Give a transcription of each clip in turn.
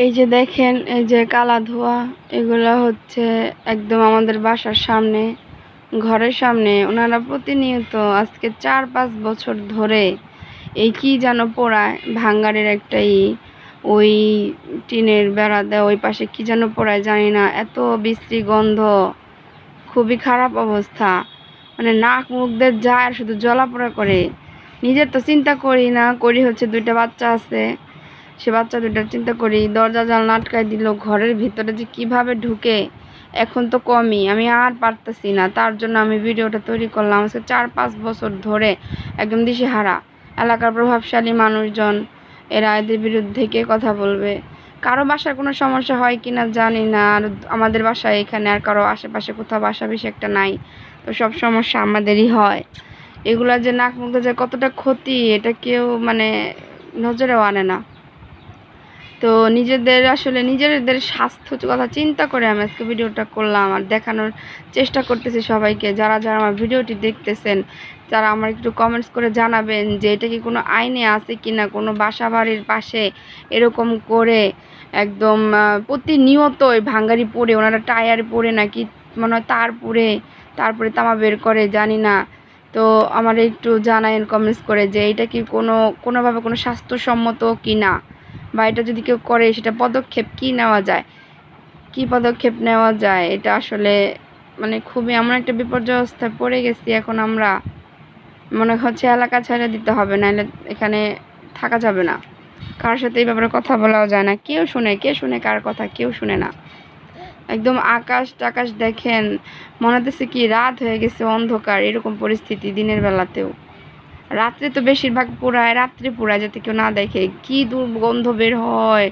এই যে দেখেন, এই যে কালা ধোঁয়া, এগুলো হচ্ছে একদম আমাদের বাসার সামনে, ঘরের সামনে। ওনারা প্রতিনিয়ত আজকে 4-5 বছর ধরে এই কি যেন পোড়ায়, ভাঙ্গারের একটাই ওই টিনের বেড়া দেয়, ওই পাশে কি যেন পোড়ায় জানি না, এত বিশ্রী গন্ধ, খুবই খারাপ অবস্থা। মানে নাক মুখ দিয়ে যায় আর শুধু জ্বলাপোড়া করে। নিজের তো চিন্তা করি না, করি হচ্ছে 2টা বাচ্চা আছে, সে বাচ্চা 2টার চিন্তা করি। দরজা জানলা আটকায় দিল, ঘরের ভিতরে যে কিভাবে ঢুকে, এখন তো কমই, আমি আর পারতেছি না। তার জন্য আমি ভিডিওটা তৈরি করলাম। আজকে 4-5 বছর ধরে একদম দিশেহারা। এলাকার প্রভাবশালী মানুষজন, এরা এদের বিরুদ্ধে কে কথা বলবে? কারো বাসার কোনো সমস্যা হয় কি না জানি না, আর আমাদের বাসায় এখানে আর কারো আশেপাশে কোথাও বাসা বেশি একটা নাই, তো সব সমস্যা আমাদেরই হয়। এগুলা যে নাক মুখ দিয়ে যে কতটা ক্ষতি, এটা কেউ মানে নজরেও আনে না। তো নিজেদের আসলে নিজেদের স্বাস্থ্য কথা চিন্তা করে আমি আজকে ভিডিওটা করলাম আর দেখানোর চেষ্টা করতেছি সবাইকে। যারা যারা আমার ভিডিওটি দেখতেছেন, তারা আমার একটু কমেন্টস করে জানাবেন যে এটা কি কোনো আইনে আছে কি না, কোনো বাসা বাড়ির পাশে এরকম করে একদম প্রতিনিয়তই ভাঙ্গারি পড়ে, ওনারা টায়ার পড়ে নাকি মনে হয় তার পড়ে, তারপরে তামা বের করে জানি না। তো আমার একটু জানায়েন কমেন্টস করে যে এটা কি কোনোভাবে কোনো স্বাস্থ্যসম্মত কি না, বা এটা যদি কেউ করে সেটা পদক্ষেপ কি নেওয়া যায়, কি পদক্ষেপ নেওয়া যায়। এটা আসলে মানে খুবই এমন একটা বিপর্যয় অবস্থায় পড়ে গেছি এখন আমরা, মনে হচ্ছে এলাকা ছেড়ে দিতে হবে, নাহলে এখানে থাকা যাবে না। কারোর সাথে এই ব্যাপারে কথা বলাও যায় না, কে শুনে কার কথা, কেউ শুনে না। একদম আকাশ টাকাশ দেখেন, মনে হচ্ছে কি রাত হয়ে গেছে, অন্ধকার, এরকম পরিস্থিতি দিনের বেলাতেও। রাত্রে তো বেশিরভাগ পোড়ায়, রাত্রে পোড়ায় যাতে কেউ না দেখে। কি দুর্গন্ধ বের হয়,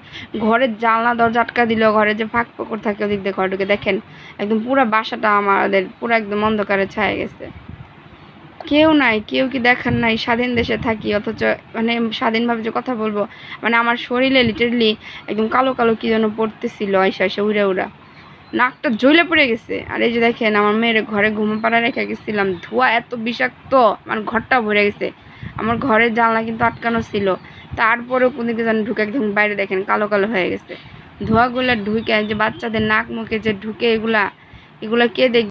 ঘরের জানলা দরজা আটকা দিল, ঘরে যে ফাঁক ফোকর থাকে ওদিক দিয়ে ঘরে ঢুকে দেখেন একদম পুরো বাসাটা আমাদের পুরো একদম অন্ধকারে ছায়া গেছে। কেউ নাই, কেউ কি দেখার নাই? স্বাধীন দেশে থাকি, অথচ মানে স্বাধীনভাবে যে কথা বলবো, মানে আমার শরীরে লিটারলি একদম কালো কালো কি যেন পড়তেছিল, আইসা আইসা উড়া উড়া, নাকটা জ্বলে পড়ে গেছে। আর এই যে দেখেন, আমার মেয়ের ঘরে ঘুম পাড়া রেখে গেছিলাম, ধোঁয়া এত বিষাক্ত, আমার ঘরটা ভরে গেছে। আমার ঘরের জানলা কিন্তু আটকানো ছিল, তারপরেও কোনদিকে যেন ঢুকে একদম বাইরে দেখেন কালো কালো হয়ে গেছে। ধোঁয়াগুলো ঢুকে যে বাচ্চাদের নাক মুখে যে ঢুকে, এগুলা এগুলা কে দেখবে?